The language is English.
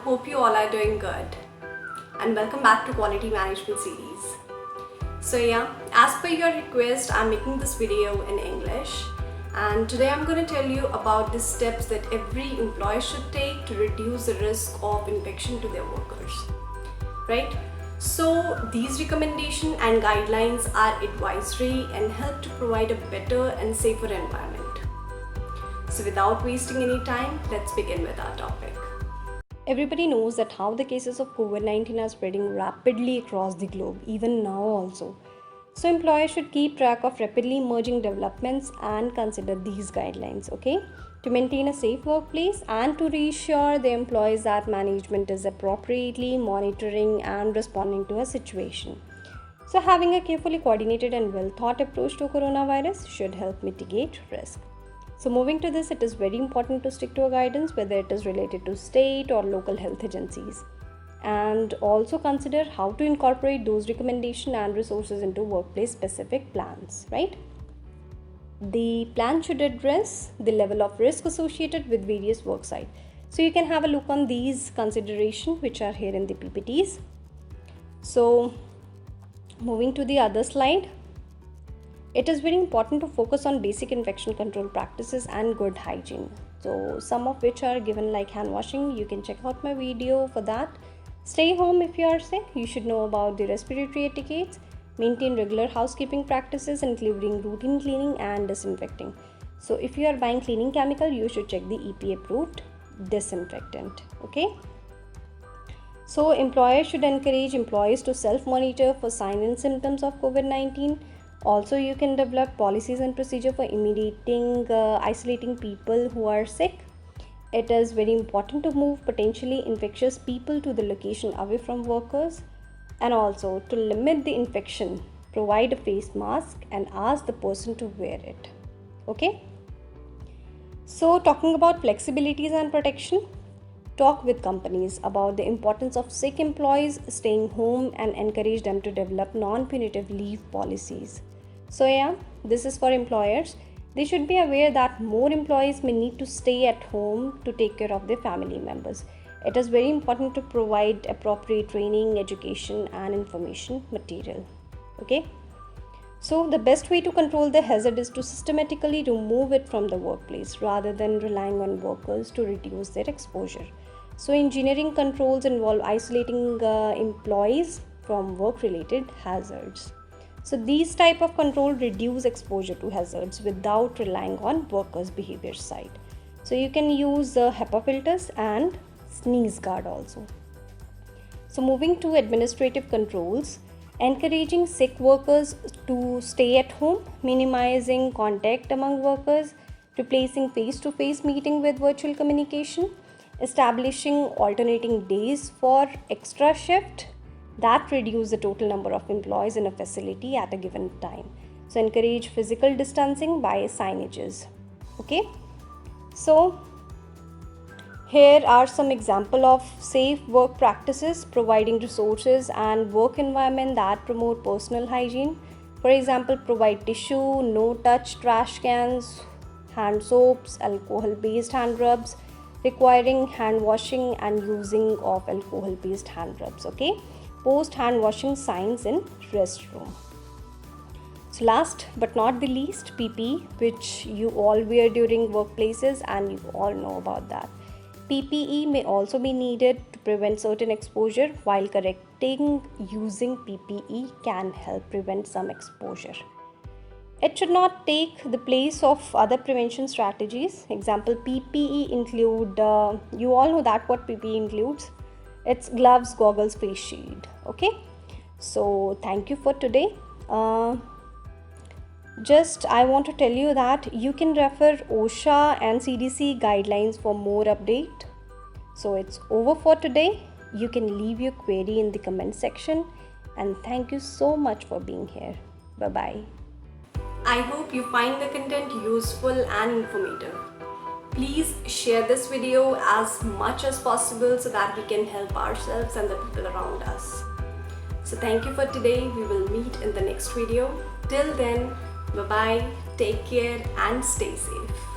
hope you all are doing good and welcome back to Quality Management Series. So as per your request, I'm making this video in English, and today I'm going to tell you about the steps that every employer should take to reduce the risk of infection to their workers, right? So these recommendations and guidelines are advisory and help to provide a better and safer environment. So without wasting any time, let's begin with our topic. Everybody knows that how the cases of COVID-19 are spreading rapidly across the globe, even now also. So employers should keep track of rapidly emerging developments and consider these guidelines, okay? To maintain a safe workplace and to reassure the employees that management is appropriately monitoring and responding to a situation. So having a carefully coordinated and well thought approach to coronavirus should help mitigate risk. So moving to this, it is very important to stick to a guidance, whether it is related to state or local health agencies, and also consider how to incorporate those recommendations and resources into workplace specific plans, right? The plan should address the level of risk associated with various work sites. So you can have a look on these considerations which are here in the PPTs. So moving to the other slide. It is very important to focus on basic infection control practices and good hygiene. So some of which are given like hand washing. You can check out my video for that. Stay home if you are sick. You should know about the respiratory etiquettes. Maintain regular housekeeping practices including routine cleaning and disinfecting. So if you are buying cleaning chemical, you should check the EPA approved disinfectant. Okay. So employers should encourage employees to self-monitor for signs and symptoms of COVID-19. Also, you can develop policies and procedure for isolating people who are sick. It is very important to move potentially infectious people to the location away from workers, and also to limit the infection, provide a face mask and ask the person to wear it. Okay. So talking about flexibilities and protection, talk with companies about the importance of sick employees staying home and encourage them to develop non-punitive leave policies. So this is for employers. They should be aware that more employees may need to stay at home to take care of their family members. It is very important to provide appropriate training, education and information material. Okay. So the best way to control the hazard is to systematically remove it from the workplace rather than relying on workers to reduce their exposure. So engineering controls involve isolating employees from work-related hazards. So these type of control reduce exposure to hazards without relying on workers' behavior side. So you can use HEPA filters and sneeze guard also. So moving to administrative controls, encouraging sick workers to stay at home, minimizing contact among workers, replacing face-to-face meeting with virtual communication, establishing alternating days for extra shift that reduce the total number of employees in a facility at a given time. So encourage physical distancing by signages. Okay. So here are some example of safe work practices, providing resources and work environment that promote personal hygiene. For example, provide tissue, no-touch trash cans, hand soaps, alcohol-based hand rubs, requiring hand washing and using of alcohol-based hand rubs. Okay. Post hand washing signs in restroom. So last but not the least, PPE, which you all wear during workplaces and you all know about that. PPE may also be needed to prevent certain exposure, while correcting using PPE can help prevent some exposure. It should not take the place of other prevention strategies. Example, PPE include, you all know that what PPE includes. It's gloves, goggles, face shield. Okay. So thank you for today. I want to tell you that you can refer OSHA and CDC guidelines for more update. So it's over for today. You can leave your query in the comment section, and thank you so much for being here. Bye-bye. I hope you find the content useful and informative. Please share this video as much as possible so that we can help ourselves and the people around us. So thank you for today. We will meet in the next video. Till then, bye-bye, take care and stay safe.